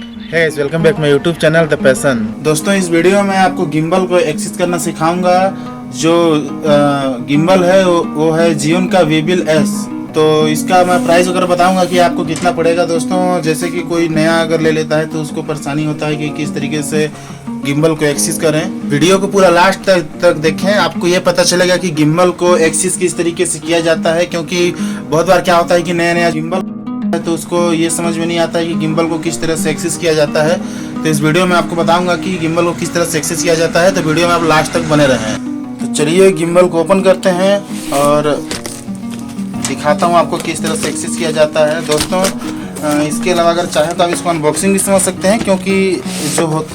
है welcome back my YouTube channel the passion. दोस्तों इस वीडियो में आपको गिम्बल को एक्सेस करना सिखाऊंगा। जो गिम्बल है वो है जियोन का वीबिल एस। तो इसका मैं प्राइस वगैरह बताऊंगा कि आपको कितना पड़ेगा। दोस्तों जैसे कि कोई नया अगर ले लेता है तो उसको परेशानी होता है कि किस तरीके से गिम्बल को एक्सेस करें। वीडियो को पूरा लास्ट तक देखें, आपको ये पता चलेगा कि गिम्बल को एक्सेस किस तरीके से किया जाता है। क्योंकि बहुत बार क्या होता है कि नया नया गिम्बल तो उसको ये समझ में नहीं आता है कि गिम्बल को किस तरह से एक्सेस किया जाता है। तो इस वीडियो में आपको बताऊंगा कि गिम्बल को किस तरह से एक्सेस किया जाता है। तो वीडियो में आप लास्ट तक बने रहें। तो चलिए गिम्बल को ओपन करते हैं और दिखाता हूँ आपको किस तरह से एक्सेस किया जाता है। दोस्तों इसके अलावा अगर चाहें तो आप इसको अनबॉक्सिंग भी समझ सकते हैं, क्योंकि जो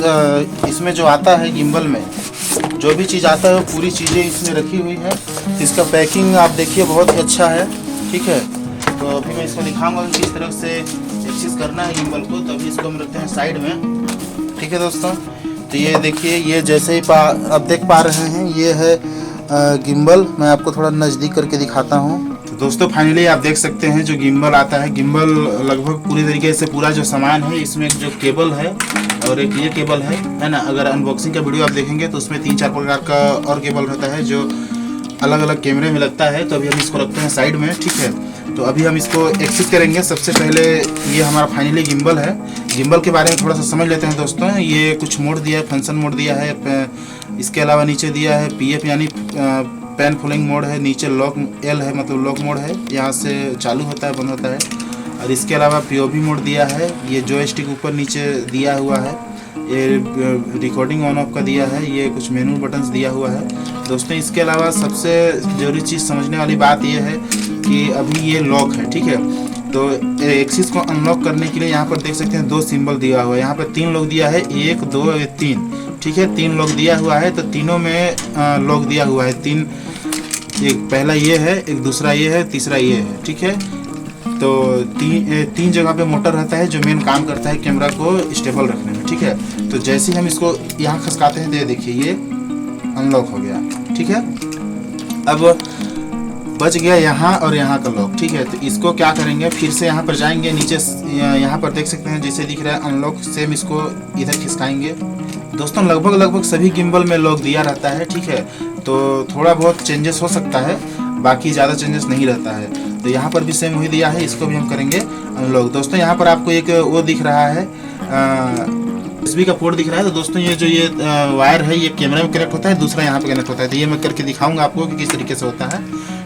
इसमें जो आता है गिम्बल में जो भी चीज़ आता है वो पूरी चीज़ें इसमें रखी हुई है। इसका पैकिंग आप देखिए बहुत ही अच्छा है, ठीक है। तो अभी मैं इसको दिखाऊंगा किस तरह से एक्सेस करना है गिम्बल को। तो अभी इसको हम रखते हैं साइड में, ठीक है दोस्तों। तो ये देखिए, ये जैसे ही आप देख पा रहे हैं ये है गिम्बल। मैं आपको थोड़ा नज़दीक करके दिखाता हूँ। तो दोस्तों फाइनली आप देख सकते हैं जो गिम्बल आता है। गिम्बल लगभग पूरी तरीके से पूरा जो सामान है, इसमें जो केबल है और एक ये केबल है ना। अगर अनबॉक्सिंग का वीडियो आप देखेंगे तो उसमें 3-4 प्रकार का और केबल रहता है जो अलग अलग कैमरे में लगता है। तो अभी हम इसको रखते हैं साइड में, ठीक है। तो अभी हम इसको एक्सेस करेंगे। सबसे पहले ये हमारा फाइनली गिम्बल है। गिम्बल के बारे में थोड़ा सा समझ लेते हैं दोस्तों। ये कुछ मोड दिया है, फंक्शन मोड दिया है, इसके अलावा नीचे दिया है पीएफ यानी पैन फुलिंग मोड है, नीचे लॉक एल है मतलब लॉक मोड है, यहाँ से चालू होता है बंद होता है। और इसके अलावा पीओवी मोड दिया है, ये जॉयस्टिक ऊपर नीचे दिया हुआ है, ये रिकॉर्डिंग ऑन ऑफ का दिया है, ये कुछ मेनू बटन्स दिया हुआ है दोस्तों। इसके अलावा सबसे जरूरी चीज़ समझने वाली बात यह है कि अभी ये लॉक है, ठीक है। तो एक्सिस को अनलॉक करने के लिए यहाँ पर देख सकते हैं 2 सिंबल दिया हुआ है। यहाँ पर 3 लॉक दिया है, 1 2 3, ठीक है। 3 लॉक दिया हुआ है, तो तीनों में लॉक दिया हुआ है 3। एक पहला ये है, एक दूसरा ये है, तीसरा ये है, ठीक है। तो तीन जगह पे मोटर रहता है जो मेन काम करता है कैमरा को स्टेबल रखने में, ठीक है। तो जैसे ही हम इसको यहाँ खसकाते हैं तो ये देखिए ये अनलॉक हो गया, ठीक है। अब बच गया यहाँ और यहाँ का लॉक, ठीक है। तो इसको क्या करेंगे, फिर से यहाँ पर जाएंगे नीचे, यहाँ पर देख सकते हैं जैसे दिख रहा है अनलॉक, सेम इसको इधर खिसकाएंगे। दोस्तों लगभग सभी गिम्बल में लॉक दिया रहता है, ठीक है। तो थोड़ा बहुत चेंजेस हो सकता है, बाकी ज़्यादा चेंजेस नहीं रहता है। तो यहाँ पर भी सेम वही दिया है, इसको भी हम करेंगे अनलॉक। दोस्तों यहाँ पर आपको एक वो दिख रहा है USB का पोर्ट दिख रहा है। तो दोस्तों ये जो ये वायर है ये कैमरे में कनेक्ट होता है, दूसरा यहाँ पे कनेक्ट होता है। तो ये मैं करके दिखाऊंगा आपको कि किस तरीके से होता है,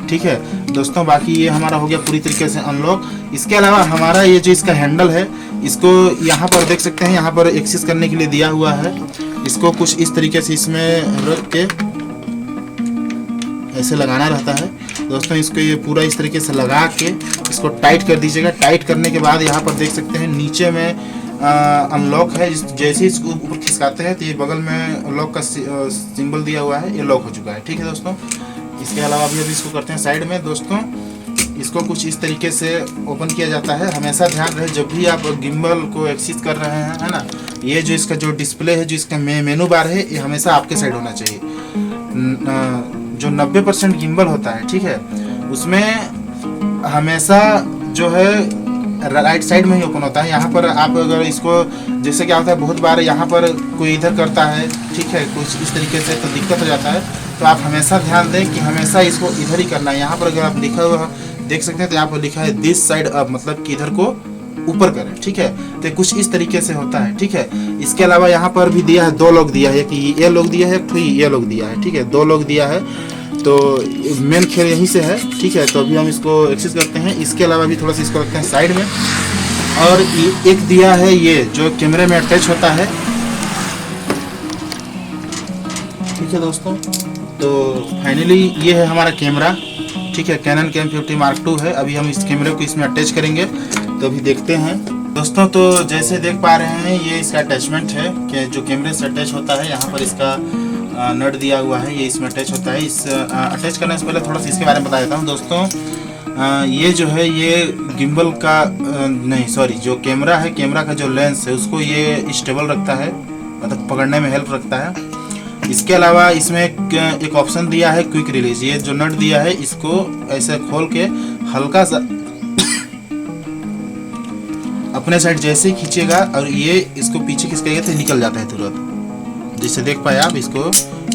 ठीक है दोस्तों। बाकी ये हमारा हो गया पूरी तरीके से अनलॉक। इसके अलावा हमारा ये जो इसका हैंडल है, इसको यहाँ पर देख सकते हैं, यहाँ पर एक्सेस करने के लिए दिया हुआ है। इसको कुछ इस तरीके से इसमें रख के ऐसे लगाना रहता है दोस्तों। इसको ये पूरा इस तरीके से लगा के इसको टाइट कर दीजिएगा। टाइट करने के बाद यहाँ पर देख सकते हैं नीचे में अनलॉक है। जैसे इसको ऊपर खिसकाते हैं तो ये बगल में लॉक का सिंबल दिया हुआ है, ये लॉक हो चुका है, ठीक है दोस्तों। इसके अलावा अभी इसको करते हैं साइड में। दोस्तों इसको कुछ इस तरीके से ओपन किया जाता है। हमेशा ध्यान रहे जब भी आप गिम्बल को एक्सेस कर रहे हैं, है ना, ये जो इसका जो डिस्प्ले है, जो इसका मेनू बार है, ये हमेशा आपके साइड होना चाहिए। जो 90% गिम्बल होता है, ठीक है, उसमें हमेशा जो है राइट साइड में ही ओपन होता है। यहाँ पर आप अगर इसको जैसे क्या होता है, बहुत बार यहाँ पर कोई इधर करता है, ठीक है, कुछ इस तरीके से, तो दिक्कत हो जाता है। तो आप हमेशा ध्यान दें कि हमेशा इसको इधर ही करना है। यहाँ पर अगर आप लिखा हुआ देख सकते हैं तो यहाँ पर लिखा है दिस साइड अप, मतलब कि इधर को ऊपर करें, ठीक है। तो कुछ इस तरीके से होता है, ठीक है। इसके अलावा यहाँ पर भी दिया है 2 लॉक दिया है, कि ये लॉक दिया है, फिर ये लॉक दिया है, ठीक है, 2 लॉक दिया है। तो मेन खेल यहीं से है, ठीक है। तो अभी हम इसको एक्सेस करते हैं। इसके अलावा भी थोड़ा सा इसको रखते हैं साइड में। और एक दिया है ये जो कैमरे में अटैच होता है, ठीक है दोस्तों। तो फाइनली ये है हमारा कैमरा, ठीक है, कैनन CAM50 Mark II है। अभी हम इस कैमरे को इसमें अटैच करेंगे, तो अभी देखते हैं दोस्तों। तो जैसे देख पा रहे हैं ये इसका अटैचमेंट है कि जो कैमरे से अटैच होता है। यहाँ पर इसका नट दिया हुआ है, ये इसमें अटैच होता है। इस अटैच करने से पहले थोड़ा सा इसके बारे में बता देता हूँ दोस्तों। ये जो है ये गिम्बल का नहीं सॉरी, जो कैमरा है, कैमरा का जो लेंस है उसको ये स्टेबल रखता है, मतलब पकड़ने में हेल्प रखता है। इसके अलावा इसमें एक ऑप्शन दिया है क्विक रिलीज। ये जो नट दिया है इसको ऐसे खोल के हल्का सा अपने साइड जैसे ही खींचेगा और ये इसको पीछे खिसकेगा तो निकल जाता है तुरंत। जैसे देख पाए आप, इसको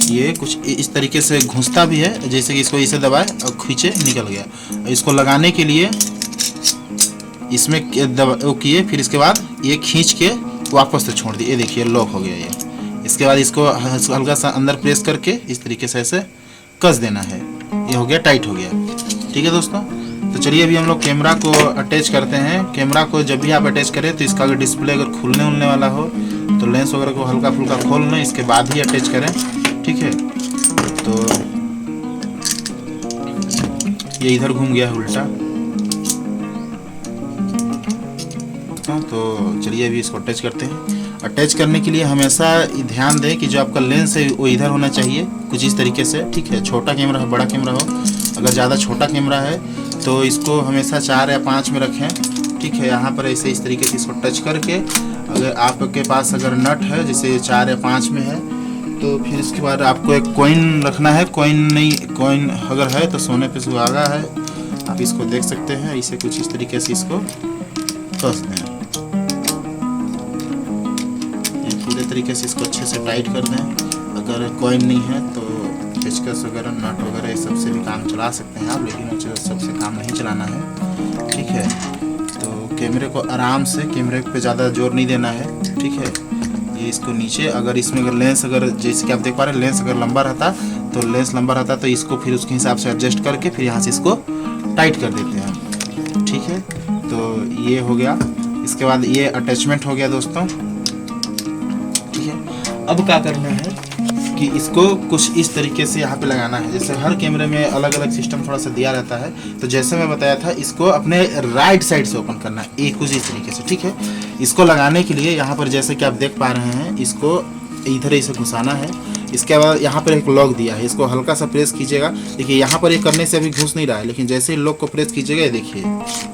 ये कुछ इस तरीके से घुसता भी है, जैसे कि इसको इसे दबाए और खींचे निकल गया। इसको लगाने के लिए इसमें वो किए, फिर इसके बाद ये खींच के वापस से छोड़ दिए, ये देखिए लॉक हो गया ये। इसके बाद इसको हल्का सा अंदर प्रेस करके इस तरीके से ऐसे कस देना है, ये हो गया, टाइट हो गया। ठीक है दोस्तों, तो चलिए अभी हम लोग कैमरा को अटैच करते हैं। कैमरा को जब भी आप अटैच करें तो इसका अगर डिस्प्ले अगर खुलने उलने वाला हो तो लेंस वगैरह को हल्का फुल्का खोल लें, इसके बाद ही अटैच करें। ठीक है, तो ये इधर घूम गया है उल्टा। तो चलिए अभी इसको अटैच करते हैं। अटैच करने के लिए हमेशा ध्यान दें कि जो आपका लेंस है वो इधर होना चाहिए, कुछ इस तरीके से। ठीक है, छोटा कैमरा हो बड़ा कैमरा हो, अगर ज़्यादा छोटा कैमरा है तो इसको हमेशा 4 या 5 में रखें। ठीक है, यहाँ पर ऐसे इस तरीके से इसको टच करके, अगर आपके पास अगर नट है जैसे 4 या 5 में है तो फिर इसके बाद आपको एक कॉइन रखना है। कॉइन अगर है तो सोने पे सुहागा है, आप इसको देख सकते हैं। इसे कुछ इस तरीके से इसको कस दें, पूरे तरीके से इसको अच्छे से टाइट कर दें। अगर कॉइन नहीं है तो पेचकस वगैरह नट वगैरह ये सबसे भी काम चला सकते हैं आप, लेकिन सबसे काम नहीं चलाना है। ठीक है, तो कैमरे को आराम से, कैमरे पे ज़्यादा जोर नहीं देना है। ठीक है, ये इसको नीचे, अगर इसमें अगर लेंस अगर जैसे कि आप देख पा रहे हैं लेंस अगर लंबा रहता तो इसको फिर उसके हिसाब से एडजस्ट करके फिर यहाँ से इसको टाइट कर देते हैं। ठीक है, तो ये हो गया। इसके बाद ये अटैचमेंट हो गया दोस्तों। ठीक है, अब क्या करना है कि इसको कुछ इस तरीके से यहाँ पे लगाना है। जैसे हर कैमरे में अलग अलग सिस्टम थोड़ा सा दिया रहता है, तो जैसे मैं बताया था इसको अपने राइट साइड से ओपन करना है, एक कुछ इस तरीके से। ठीक है, इसको लगाने के लिए यहाँ पर जैसे कि आप देख पा रहे हैं, इसको इधर इसे घुसाना है। इसके बाद यहाँ पर एक लॉक दिया है, इसको हल्का सा प्रेस कीजिएगा। देखिए यहाँ पर ये करने से अभी घुस नहीं रहा है, लेकिन जैसे ही लॉक को प्रेस कीजिएगा ये देखिए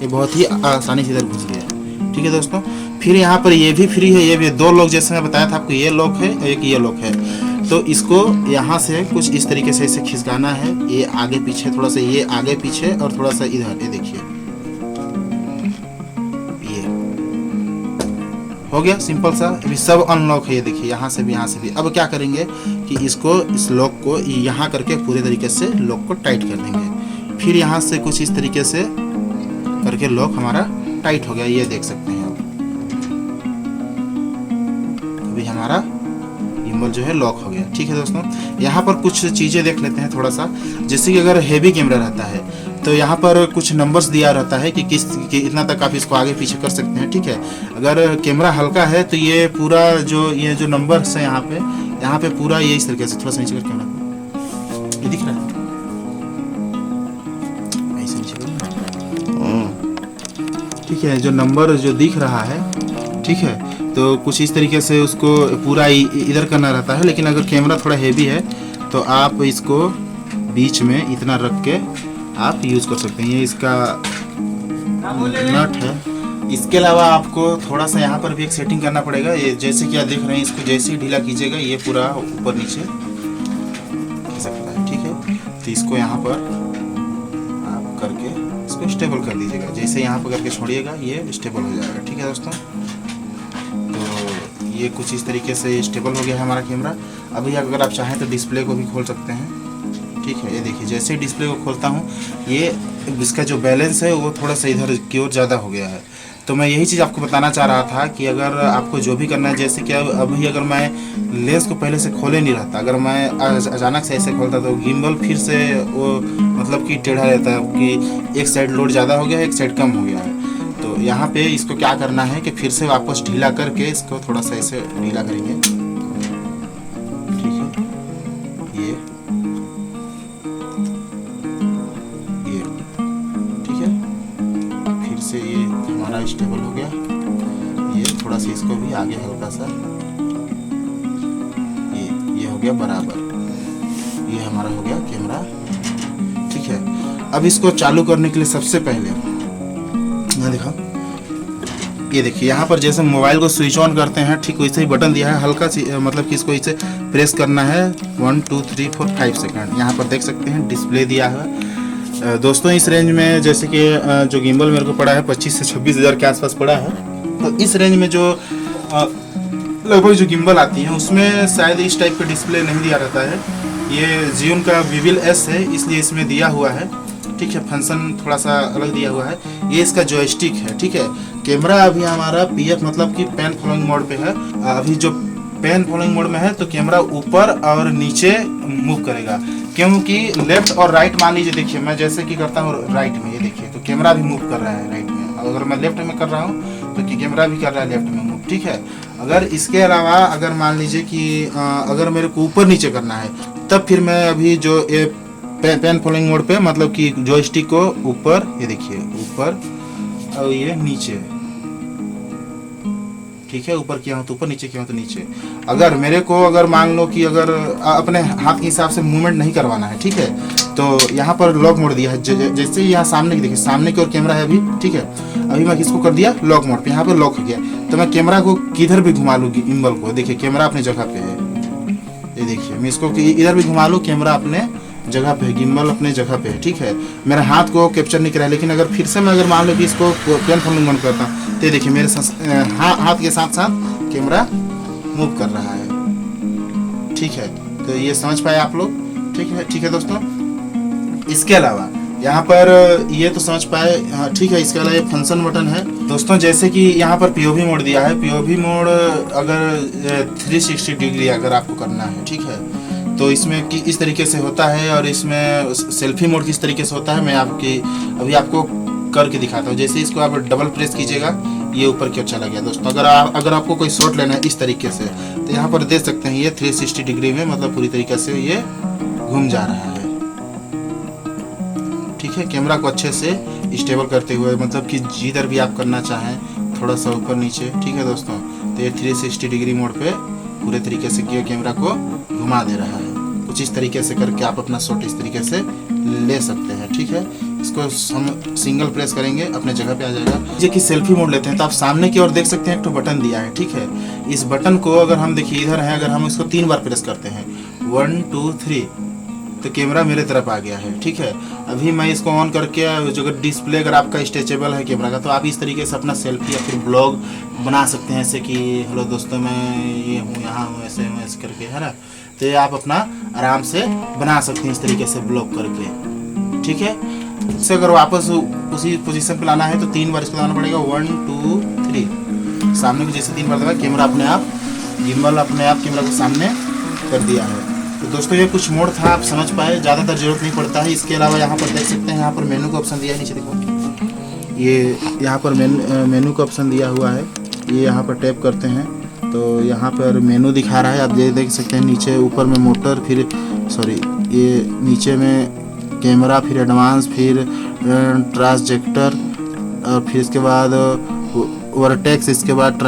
ये बहुत ही आसानी से इधर घुस गया। ठीक है दोस्तों, फिर यहाँ पर ये भी फ्री है, ये भी 2 लॉक जैसे मैं बताया था आपको, ये लॉक है और एक ये लॉक है। तो इसको यहाँ से कुछ इस तरीके से इसे खिसकाना है, ये आगे पीछे, थोड़ा सा ये आगे पीछे और थोड़ा सा इधर, ये देखिए ये हो गया सिंपल सा। अभी सब अनलॉक है, ये देखिए यहाँ से भी यहाँ से भी। अब क्या करेंगे कि इसको, इस लॉक को यहाँ करके पूरे तरीके से लॉक को टाइट कर देंगे। फिर यहाँ से कुछ इस तरीके से करके लॉक हमारा टाइट हो गया, ये देख सकते हैं आप। अभी हमारा गिम्बल जो है लॉक हो गया। ठीक है दोस्तों, यहाँ पर कुछ चीज़ें देख लेते हैं थोड़ा सा। जैसे कि अगर हेवी कैमरा रहता है तो यहाँ पर कुछ नंबर्स दिया रहता है कि इतना तक आप इसको आगे पीछे कर सकते हैं। ठीक है, अगर कैमरा हल्का है तो ये पूरा ये जो नंबर्स है यहाँ पे पूरा ये इस तरीके से, थोड़ा सा नीचे कर कैमरा को, ये दिख रहा है, ऐसे नीचे कर। ठीक है, जो नंबर जो दिख रहा है, ठीक है, तो कुछ इस तरीके से उसको पूरा इधर करना रहता है। लेकिन अगर कैमरा थोड़ा हेवी है तो आप इसको बीच में इतना रख के आप यूज़ कर सकते हैं। ये इसका नट है। इसके अलावा आपको थोड़ा सा यहाँ पर भी एक सेटिंग करना पड़ेगा। ये जैसे कि आप देख रहे हैं, इसको जैसे ही ढीला कीजिएगा ये पूरा ऊपर नीचे सकता है। ठीक है, तो इसको यहाँ पर आप करके इसको स्टेबल कर दीजिएगा। जैसे यहाँ पर करके छोड़िएगा ये स्टेबल हो जाएगा। ठीक है दोस्तों, ये कुछ इस तरीके से स्टेबल हो गया है हमारा कैमरा। अभी अगर आप चाहें तो डिस्प्ले को भी खोल सकते हैं। ठीक है, ये देखिए जैसे ही डिस्प्ले को खोलता हूँ ये इसका जो बैलेंस है वो थोड़ा सा इधर की ओर ज़्यादा हो गया है। तो मैं यही चीज़ आपको बताना चाह रहा था कि अगर आपको जो भी करना है, जैसे कि अभी अगर मैं लेंस को पहले से खोले नहीं रहता, अगर मैं अचानक से ऐसे खोलता तो गिम्बल फिर से वो मतलब कि टेढ़ा रहता है कि एक साइड लोड ज़्यादा हो गया है, एक साइड कम हो गया है। तो यहाँ पे इसको क्या करना है कि फिर से वापस ढीला करके इसको थोड़ा सा ऐसे ढीला करेंगे। ठीक है, ये ठीक है, फिर से ये हमारा स्टेबल हो गया। ये थोड़ा सा इसको भी आगे हल्का सा, ये हो गया बराबर। ये हमारा हो गया कैमरा। ठीक है, अब इसको चालू करने के लिए सबसे पहले देखा, ये देखिए यहाँ पर जैसे मोबाइल को स्विच ऑन करते हैं ठीक वैसे ही बटन दिया है। हल्का सी मतलब कि इसको इसे प्रेस करना है 1 2 3 4 5 सेकंड। यहाँ पर देख सकते हैं डिस्प्ले दिया है। दोस्तों इस रेंज में जैसे कि जो गिम्बल मेरे को पड़ा है 25 से 26 हज़ार के आसपास पड़ा है। तो इस रेंज में जो लगभग जो गिम्बल आती है उसमें शायद इस टाइप का डिस्प्ले नहीं दिया रहता है। ये जियोन का वीविल एस है, इसलिए इसमें दिया हुआ है। ठीक है, फंक्शन थोड़ा सा अलग दिया हुआ है। ये इसका जॉयस्टिक है। ठीक है, कैमरा अभी हमारा पीएफ मतलब कि पेन फॉलोइंग मोड पे है। अभी जो पेन फॉलोइंग मोड में है तो कैमरा ऊपर और नीचे मूव करेगा, क्योंकि लेफ्ट और राइट मान लीजिए, देखिए मैं जैसे कि करता हूँ राइट में, ये देखिए तो कैमरा भी मूव कर रहा है राइट में। अगर मैं लेफ्ट में कर रहा हूँ तो कैमरा भी कर रहा है लेफ्ट में मूव। ठीक है, अगर इसके अलावा अगर मान लीजिए कि अगर मेरे को ऊपर नीचे करना है तब फिर मैं अभी जो ये पेन फॉलोइंग मोड पे मतलब कि जॉयस्टिक को ऊपर, ये देखिए ऊपर और ये नीचे। ठीक है, ऊपर किया हूँ तो ऊपर, नीचे किया हूँ तो नीचे। अगर मेरे को अगर मान लो कि अगर अपने हाथ के हिसाब से मूवमेंट नहीं करवाना है, ठीक है, तो यहाँ पर लॉक मोड दिया है। जैसे यहाँ सामने की देखिए, सामने की ओर कैमरा है अभी। ठीक है, अभी मैं इसको कर दिया लॉक मोड पे, यहाँ पर लॉक हो गया। तो मैं कैमरा को किधर भी घुमा लूँ गिम्बल को, देखिए कैमरा अपने जगह पे है। ये देखिए मैं इसको इधर भी घुमा लूँ, कैमरा अपने जगह पे है, गिम्बल अपने जगह पे है। ठीक है, मेरा हाथ को कैप्चर नहीं करा है। लेकिन अगर फिर से मैं अगर मान लो कि इसको पेन फॉलोइंग मोड करता हूँ तो ये देखिए मेरे हाथ के साथ साथ कैमरा मूव कर रहा है। ठीक है, तो ये समझ पाए आप लोग। ठीक है दोस्तों, इसके अलावा यहाँ पर ये तो समझ पाए। हाँ ठीक है, इसके अलावा ये फंक्शन बटन है दोस्तों। जैसे कि यहाँ पर पीओवी मोड दिया है। पीओवी मोड अगर 360 डिग्री अगर आपको करना है, ठीक है, तो इसमें कि इस तरीके से होता है। और इसमें सेल्फी मोड किस तरीके से होता है मैं अभी आपको करके दिखाता हूँ। जैसे इसको आप डबल प्रेस कीजिएगा, ये ऊपर की ओर चला गया दोस्तों। अगर आपको कोई शॉट लेना है इस तरीके से तो यहाँ पर देख सकते हैं ये 360 डिग्री में मतलब पूरी तरीके से ये घूम जा रहा है। ठीक है, कैमरा को अच्छे से स्टेबल करते हुए, मतलब कि जिधर भी आप करना चाहें थोड़ा सा ऊपर नीचे। ठीक है दोस्तों, तो ये 360 डिग्री मोड पे पूरे तरीके से कैमरा को घुमा दे रहा है। कुछ इस तरीके से करके आप अपना शॉट इस तरीके से ले सकते हैं। ठीक है, इसको हम सिंगल प्रेस करेंगे अपने जगह पे आ जाएगा। ये कि सेल्फी मोड लेते हैं तो आप सामने की ओर देख सकते हैं एक तो बटन दिया है। ठीक है, इस बटन को अगर हम देखिए इधर है, अगर हम इसको 3 बार प्रेस करते हैं 1 2 3 तो कैमरा मेरे तरफ आ गया है। ठीक है, अभी मैं इसको ऑन करके जो अगर डिस्प्ले अगर आपका स्ट्रेचेबल है कैमरा का तो आप इस तरीके से अपना सेल्फी या फिर ब्लॉग बना सकते हैं। ऐसे कि हेलो दोस्तों मैं ये हूँ, यहाँ हूँ, ऐसे करके, है ना। तो ये आप अपना आराम से बना सकते हैं इस तरीके से ब्लॉग करके। ठीक है, इससे अगर वापस उसी पोजीशन पे लाना है तो 3 बार इसको लाना पड़ेगा 1 2 3। सामने को जैसे 3 बार दबा कैमरा अपने आप गिम्बल अपने आप कैमरा को सामने कर दिया है। तो दोस्तों ये कुछ मोड था, आप समझ पाए, ज़्यादातर जरूरत नहीं पड़ता है। इसके अलावा यहाँ पर देख सकते हैं, यहाँ पर मेनू का ऑप्शन दिया है, नीचे देखो ये यहाँ पर मेनू का ऑप्शन दिया हुआ है। ये यहाँ पर टैप करते हैं तो यहाँ पर मेनू दिखा रहा है, आप ये देख सकते हैं। नीचे ऊपर में मोटर, फिर ये नीचे में कैमरा, फिर एडवांस, फिर ट्रांसजेक्टर, और फिर इसके बाद ओवरटेक्स, इसके बाद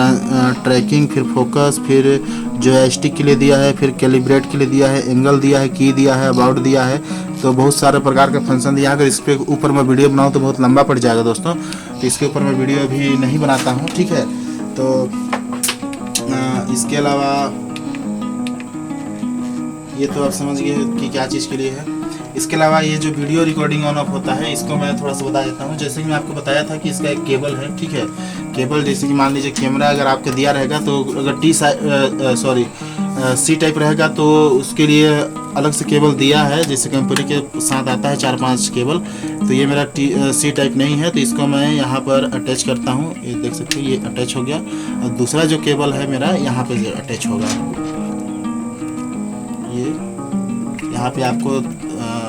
ट्रैकिंग, फिर फोकस, फिर जॉयस्टिक के लिए दिया है, फिर कैलिब्रेट के लिए दिया है, एंगल दिया है, की दिया है, अबाउट दिया है। तो बहुत सारे प्रकार का फंक्शन दिया है। अगर इस पे ऊपर मैं वीडियो बनाऊँ तो बहुत लंबा पड़ जाएगा दोस्तों, तो इसके ऊपर मैं वीडियो अभी नहीं बनाता हूँ। ठीक है, तो इसके अलावा ये तो आप समझ गए कि क्या चीज़ के लिए है। इसके अलावा ये जो वीडियो रिकॉर्डिंग ऑन ऑफ होता है इसको मैं थोड़ा सा बता देता हूँ। जैसे कि मैं आपको बताया था कि इसका एक केबल है। ठीक है, केबल जैसे कि मान लीजिए कैमरा अगर आपका दिया रहेगा तो अगर सी टाइप रहेगा तो उसके लिए अलग से केबल दिया है, जैसे कंपनी के साथ आता है 4-5 केबल। तो ये मेरा सी टाइप नहीं है, तो इसको मैं यहाँ पर अटैच करता हूँ। ये देख सकते हैं, ये अटैच हो गया। और दूसरा जो केबल है मेरा यहाँ पे अटैच होगा। ये यहाँ पे आपको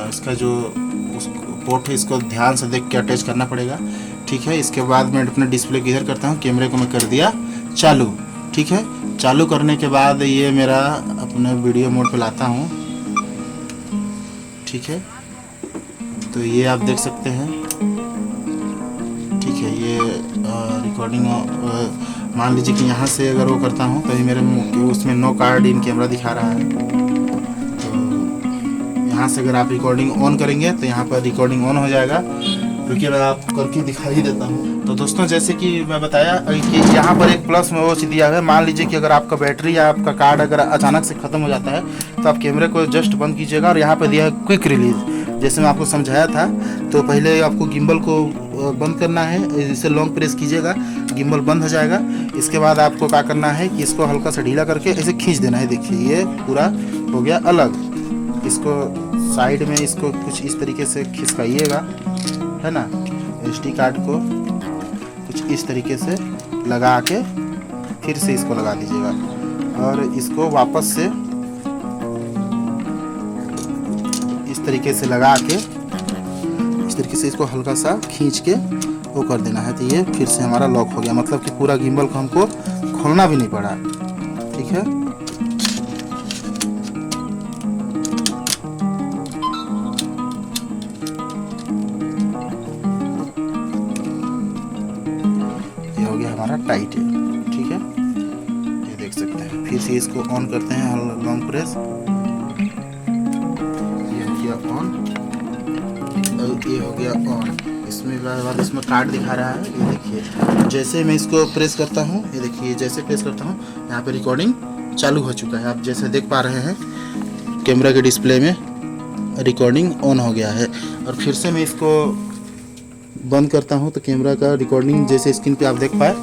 इसका जो पोर्ट है इसको ध्यान से देख के अटैच करना पड़ेगा। ठीक है, इसके बाद मैं अपने डिस्प्ले को इधर करता हूँ, कैमरे को मैं कर दिया चालू। ठीक है, चालू करने के बाद ये मेरा अपने वीडियो मोड पे लाता हूँ। ठीक है, तो ये आप देख सकते हैं। ठीक है, ये रिकॉर्डिंग मान लीजिए कि यहाँ से अगर वो करता हूँ तो मेरे उसमें नो कार्ड इन कैमरा दिखा रहा है। यहाँ से अगर आप रिकॉर्डिंग ऑन करेंगे तो यहाँ पर रिकॉर्डिंग ऑन हो जाएगा, क्योंकि मैं आपको करके दिखाई देता हूँ। तो तो दोस्तों जैसे कि मैं बताया कि यहाँ पर एक प्लस में वो चीज़ दिया हुआ है, मान लीजिए कि अगर आपका बैटरी या आपका कार्ड अगर अचानक से ख़त्म हो जाता है तो आप कैमरे को जस्ट बंद कीजिएगा और यहाँ पर दिया है क्विक रिलीज। जैसे मैं आपको समझाया था, तो पहले आपको गिम्बल को बंद करना है, इसे लॉन्ग प्रेस कीजिएगा, गिम्बल बंद हो जाएगा। इसके बाद आपको क्या करना है कि इसको हल्का सा ढीला करके ऐसे खींच देना है। देखिए ये पूरा हो गया अलग। इसको साइड में इसको कुछ इस तरीके से खिसकाइएगा, है ना। SD कार्ड को कुछ इस तरीके से लगा के फिर से इसको लगा दीजिएगा और इसको वापस से इस तरीके से लगा के इस तरीके से इसको हल्का सा खींच के वो कर देना है। तो ये फिर से हमारा लॉक हो गया, मतलब कि पूरा गिम्बल को हमको खोलना भी नहीं पड़ा। ठीक है, ये हो गया हमारा टाइट है। ठीक है, ये देख सकते हैं। फिर से इसको ऑन करते हैं लॉन्ग प्रेस, ये हो गया ऑन, ये हो गया ऑन। इसमें बाद इसमें कार्ड दिखा रहा है, ये देखिए। जैसे मैं इसको प्रेस करता हूँ, ये देखिए जैसे प्रेस करता हूँ यहाँ पे रिकॉर्डिंग चालू हो चुका है। आप जैसे देख पा रहे हैं कैमरा के डिस्प्ले में रिकॉर्डिंग ऑन हो गया है। और फिर से मैं इसको बंद करता हूँ तो कैमरा का रिकॉर्डिंग जैसे स्क्रीन पे आप देख पाए,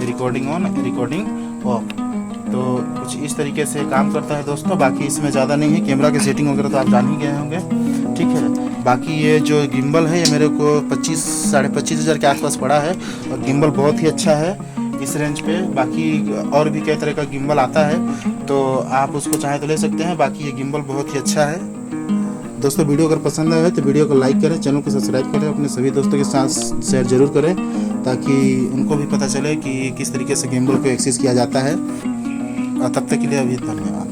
रिकॉर्डिंग ऑन, रिकॉर्डिंग ऑफ। तो कुछ इस तरीके से काम करता है दोस्तों। बाकी इसमें ज़्यादा नहीं है, कैमरा की सेटिंग वगैरह तो आप जान ही गए होंगे। ठीक है, बाकी ये जो गिम्बल है ये मेरे को 25 25,500 हज़ार के आसपास पड़ा है और गिम्बल बहुत ही अच्छा है इस रेंज पे। बाकी और भी कई तरह का गिम्बल आता है, तो आप उसको चाहे तो ले सकते हैं। बाकी ये गिम्बल बहुत ही अच्छा है दोस्तों। वीडियो अगर पसंद आया है तो वीडियो को लाइक करें, चैनल को सब्सक्राइब करें, अपने सभी दोस्तों के साथ शेयर जरूर करें ताकि उनको भी पता चले कि किस तरीके से गिम्बल को एक्सेस किया जाता है। और तब तक के लिए अभी धन्यवाद।